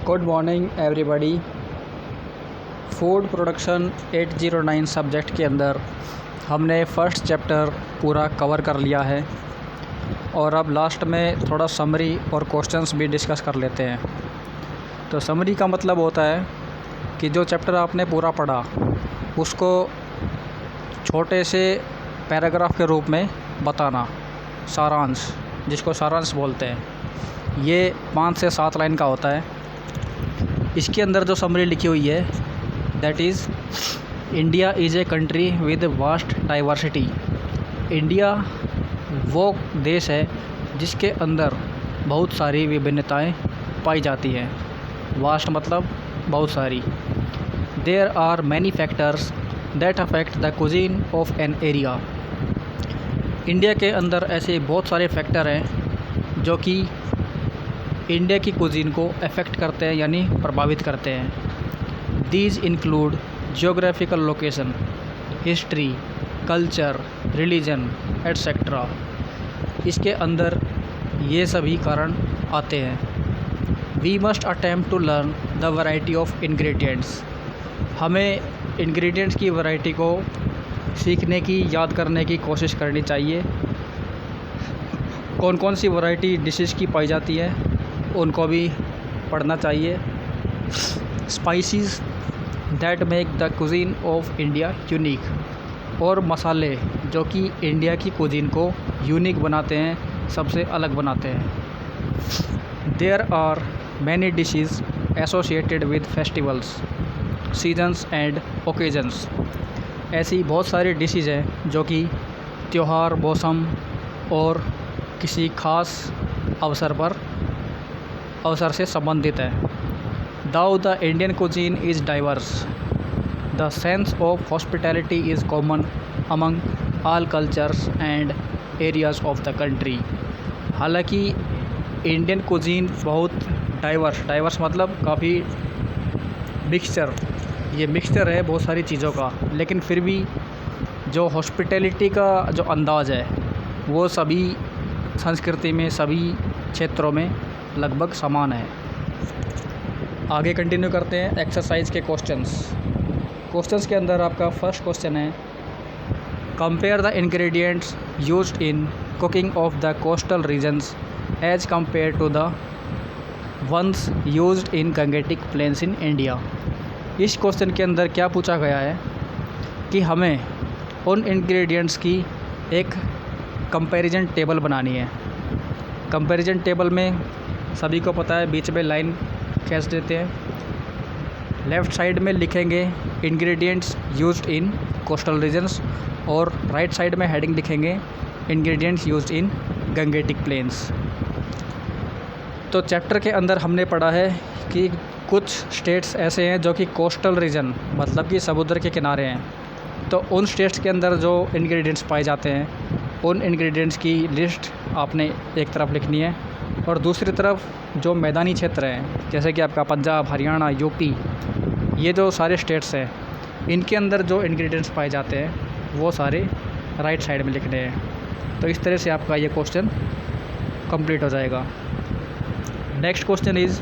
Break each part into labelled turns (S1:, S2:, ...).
S1: Good morning everybody. Food production 809 subject के अंदर हमने फ़र्स्ट चैप्टर पूरा कवर कर लिया है और अब लास्ट में थोड़ा समरी और क्वेश्चंस भी डिस्कस कर लेते हैं। तो समरी का मतलब होता है कि जो चैप्टर आपने पूरा पढ़ा उसको छोटे से पैराग्राफ के रूप में बताना, सारांश, जिसको सारांश बोलते हैं। ये 5 से 7 लाइन का होता है। इसके अंदर जो समरी लिखी हुई है that is India is a country with vast diversity. India वो देश है जिसके अंदर बहुत सारी विभिन्नताएं पाई जाती हैं। वास्ट मतलब बहुत सारी। There are many factors that affect the cuisine of an area. India के अंदर ऐसे बहुत सारे फैक्टर हैं जो कि इंडिया की कुजीन को अफेक्ट करते हैं यानी प्रभावित करते हैं। These include geographical location, history, culture, religion etcetera. इसके अंदर ये सभी कारण आते हैं। We must attempt to learn the variety of ingredients. हमें इंग्रेडिएंट्स की वैरायटी को सीखने की, याद करने की कोशिश करनी चाहिए। कौन कौन सी वैरायटी डिशेस की पाई जाती है उनको भी पढ़ना चाहिए। Spices that make the cuisine of India unique. और मसाले जो कि इंडिया की कुजीन को यूनिक बनाते हैं, सबसे अलग बनाते हैं। There are many dishes associated with festivals, seasons and occasions. ऐसी बहुत सारी डिशेज़ हैं जो कि त्यौहार, मौसम और किसी ख़ास अवसर से संबंधित है। Though the Indian cuisine is diverse. The sense of hospitality is common among all cultures and areas of the country. हालांकि इंडियन कुजीन बहुत डाइवर्स मतलब काफ़ी मिक्सचर, ये मिक्सचर है बहुत सारी चीज़ों का, लेकिन फिर भी जो हॉस्पिटैलिटी का जो अंदाज़ है वो सभी संस्कृति में, सभी क्षेत्रों में लगभग समान है। आगे कंटिन्यू करते हैं एक्सरसाइज के क्वेश्चंस के अंदर आपका फर्स्ट क्वेश्चन है, compare the ingredients used in cooking of the coastal regions as compare to the ones used in Gangetic plains in India. इस क्वेश्चन के अंदर क्या पूछा गया है कि हमें उन इंग्रेडिएंट्स की एक कंपैरिजन टेबल बनानी है। कंपैरिजन टेबल में सभी को पता है बीच में लाइन खींच देते हैं। लेफ़्ट साइड में लिखेंगे ingredients used in coastal regions और राइट साइड में हेडिंग लिखेंगे ingredients used in Gangetic plains. तो चैप्टर के अंदर हमने पढ़ा है कि कुछ स्टेट्स ऐसे हैं जो कि कोस्टल रीजन मतलब कि समुद्र के किनारे हैं। तो उन स्टेट्स के अंदर जो इंग्रेडिएंट्स पाए जाते हैं उन इंग्रेडिएंट्स की लिस्ट आपने एक तरफ लिखनी है और दूसरी तरफ जो मैदानी क्षेत्र हैं जैसे कि आपका पंजाब, हरियाणा, यूपी, ये जो सारे स्टेट्स हैं इनके अंदर जो इंग्रेडिएंट्स पाए जाते हैं वो सारे राइट साइड में लिखने हैं। तो इस तरह से आपका ये क्वेश्चन कंप्लीट हो जाएगा। Next question is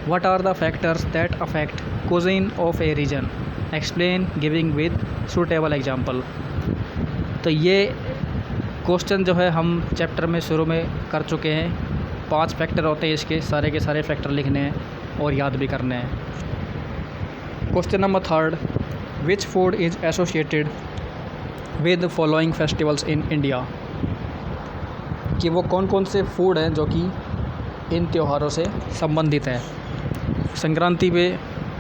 S1: what are the factors that affect cuisine of a region, explain giving with suitable example. तो ये क्वेश्चन जो है हम चैप्टर में शुरू में कर चुके हैं। 5 फैक्टर होते हैं इसके, सारे के सारे फैक्टर लिखने हैं और याद भी करने हैं। Question number 3, which food is associated with following festivals in India. कि वो कौन कौन से फूड हैं जो कि इन त्योहारों से संबंधित है। संक्रांति पे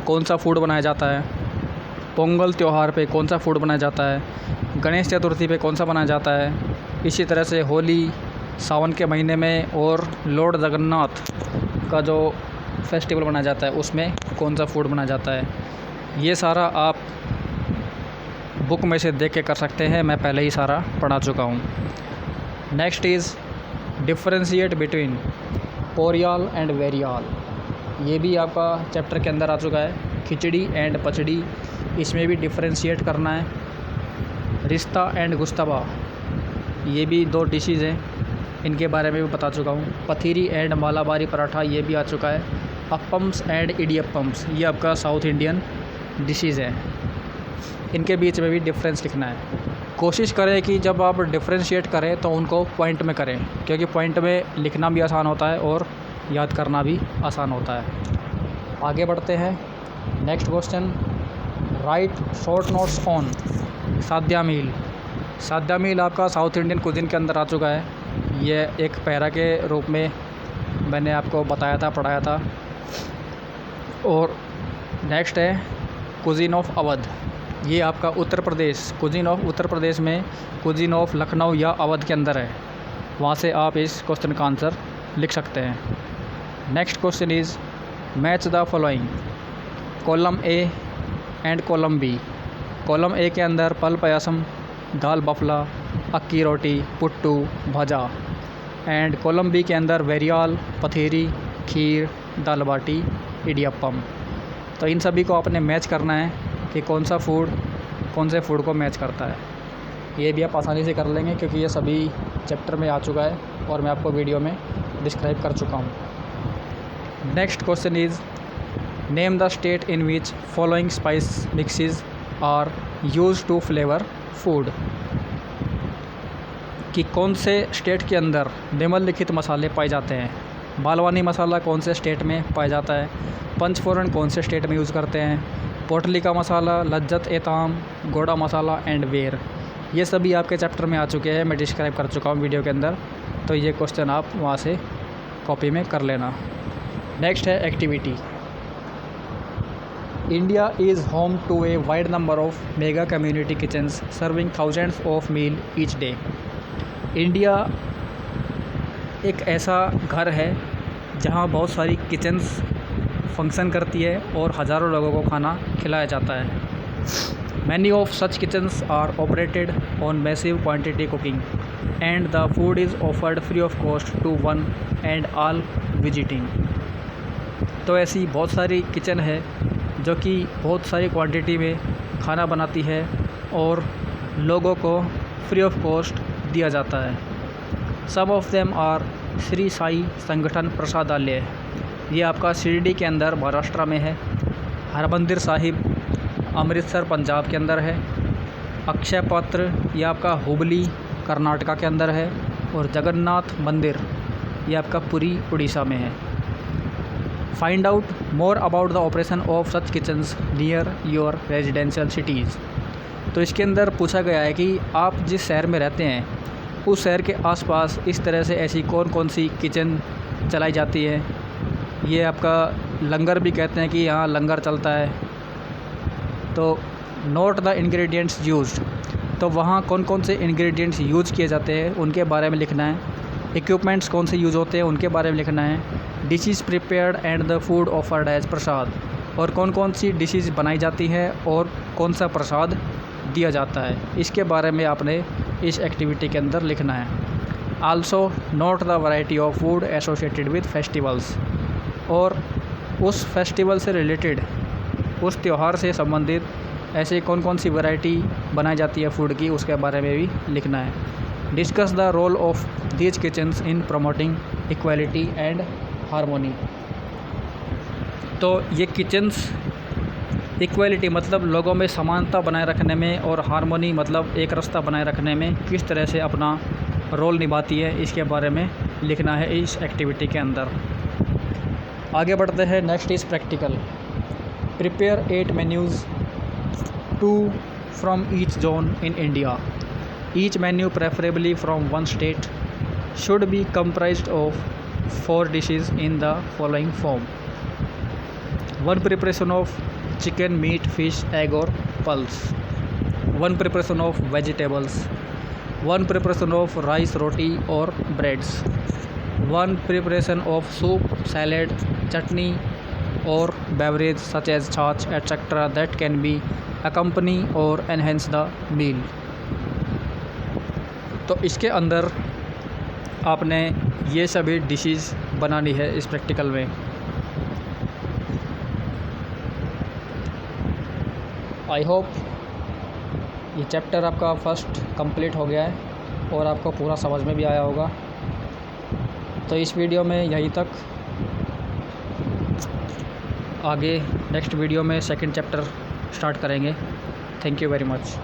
S1: कौन सा फूड बनाया जाता है, पोंगल त्यौहार पे कौन सा फूड बनाया जाता है, गणेश चतुर्थी पे कौन सा बनाया जाता है, इसी तरह से होली, सावन के महीने में और लॉर्ड जगन्नाथ का जो फेस्टिवल बनाया जाता है उसमें कौन सा फूड बनाया जाता है। ये सारा आप बुक में से देख के कर सकते हैं, मैं पहले ही सारा पढ़ा चुका हूँ। Next is differentiate between poriyal and varuval. ये भी आपका चैप्टर के अंदर आ चुका है। खिचड़ी एंड पचड़ी, इसमें भी डिफरेंशिएट करना है। रिश्ता एंड गुश्ताबा, ये भी 2 डिशेज़ हैं, इनके बारे में भी बता चुका हूँ। पथीरी एंड मालाबारी पराठा, ये भी आ चुका है। अप्पम्स एंड इडियप्पम्स, ये आपका साउथ इंडियन डिशेज़ है। इनके बीच में भी डिफरेंस लिखना है। कोशिश करें कि जब आप डिफ्रेंशिएट करें तो उनको पॉइंट में करें, क्योंकि पॉइंट में लिखना भी आसान होता है और याद करना भी आसान होता है। आगे बढ़ते हैं। Next question, write short notes on sadya meal. Sadya meal आपका साउथ इंडियन कुजिन के अंदर आ चुका है। ये एक पैरा के रूप में मैंने आपको बताया था, पढ़ाया था। और नेक्स्ट है कुजिन ऑफ अवध। ये आपका उत्तर प्रदेश, कुजिन ऑफ उत्तर प्रदेश में कुजिन ऑफ लखनऊ या अवध के अंदर है। वहाँ से आप इस क्वेश्चन का आंसर लिख सकते हैं। Next question is match the following, column A and column B. Column A के अंदर पल पायासम, दाल बफला, अक्की रोटी, पुट्टू, भजा। एंड कॉलम बी के अंदर वेरियाल, पथेरी, खीर, दाल बाटी, इडियप्पम। तो इन सभी को आपने मैच करना है कि कौन सा फूड कौन से फूड को मैच करता है। ये भी आप आसानी से कर लेंगे क्योंकि ये सभी चैप्टर में आ चुका है और मैं आपको वीडियो में डिस्क्राइब कर चुका हूँ। Next question is name the state in which following spice mixes are used to flavour food. कि कौन से स्टेट के अंदर निम्नलिखित मसाले पाए जाते हैं। बालवानी मसाला कौन से स्टेट में पाया जाता है। पंचफोरन कौन से स्टेट में यूज़ करते हैं। पोटली का मसाला, लज्जत ए ताम, गोड़ा मसाला एंड वेर। ये सभी आपके चैप्टर में आ चुके हैं, मैं डिस्क्राइब कर चुका हूँ वीडियो के अंदर। तो ये क्वेश्चन आप वहाँ से कॉपी में कर लेना। नेक्स्ट है activity. India is home to a wide number of mega community kitchens serving thousands of meal each day. India एक ऐसा घर है जहाँ बहुत सारी किचन्स फंक्शन करती है और हज़ारों लोगों को खाना खिलाया जाता है। Many of such kitchens are operated on massive quantity cooking and the food is offered free of cost to one and all visiting. तो ऐसी बहुत सारी किचन है जो कि बहुत सारी क्वांटिटी में खाना बनाती है और लोगों को फ्री ऑफ कॉस्ट दिया जाता है। Some of them are Shri Sai Sangathan Prasadalaya. ये आपका शिरडी के अंदर महाराष्ट्र में है। हरमंदिर साहिब अमृतसर पंजाब के अंदर है। अक्षय पात्र ये आपका हुबली कर्नाटका के अंदर है। और जगन्नाथ मंदिर ये आपका पुरी उड़ीसा में है। Find out more about the operation of such kitchens near your residential cities. तो इसके अंदर पूछा गया है कि आप जिस शहर में रहते हैं उस शहर के आसपास इस तरह से ऐसी कौन कौन सी किचन चलाई जाती है। ये आपका लंगर भी कहते हैं कि यहाँ लंगर चलता है। तो नोट द इंग्रेडिएंट्स यूज्ड। तो वहाँ कौन कौन से इंग्रेडिएंट्स यूज़ किए जाते हैं उनके बारे में लिखना है। इक्विपमेंट्स कौन से यूज़ होते हैं उनके बारे में लिखना है। Dishes prepared and the food offered as prasad. और कौन कौन सी डिशेस बनाई जाती हैं और कौन सा प्रसाद दिया जाता है, इसके बारे में आपने इस एक्टिविटी के अंदर लिखना है। Also note the variety of food associated with festivals. और उस फेस्टिवल से रिलेटेड, उस त्यौहार से संबंधित ऐसे कौन कौन सी वैरायटी बनाई जाती है फूड की, उसके बारे में भी लिखना है। Discuss the role of these kitchens in promoting equality and harmony. तो ये किचन्स इक्वालिटी मतलब लोगों में समानता बनाए रखने में और हारमोनी मतलब एक रास्ता बनाए रखने में किस तरह से अपना रोल निभाती है, इसके बारे में लिखना है इस एक्टिविटी के अंदर। आगे बढ़ते हैं। Next is practical. Prepare 8 menus 2 from each zone in India. Each menu preferably from one state should be comprised of 4 dishes in the following form. 1 preparation of chicken, meat, fish, egg or pulse. 1 preparation of vegetables. 1 preparation of rice, roti or breads. 1 preparation of soup, salad, chutney or beverage such as छाछ etc. that can be accompany or enhance the meal. तो इसके अंदर आपने ये सभी dishes बनानी है इस प्रैक्टिकल में। आई होप ये चैप्टर आपका फर्स्ट कंप्लीट हो गया है और आपको पूरा समझ में भी आया होगा। तो इस वीडियो में यहीं तक। आगे नेक्स्ट वीडियो में सेकंड चैप्टर स्टार्ट करेंगे। Thank you very much.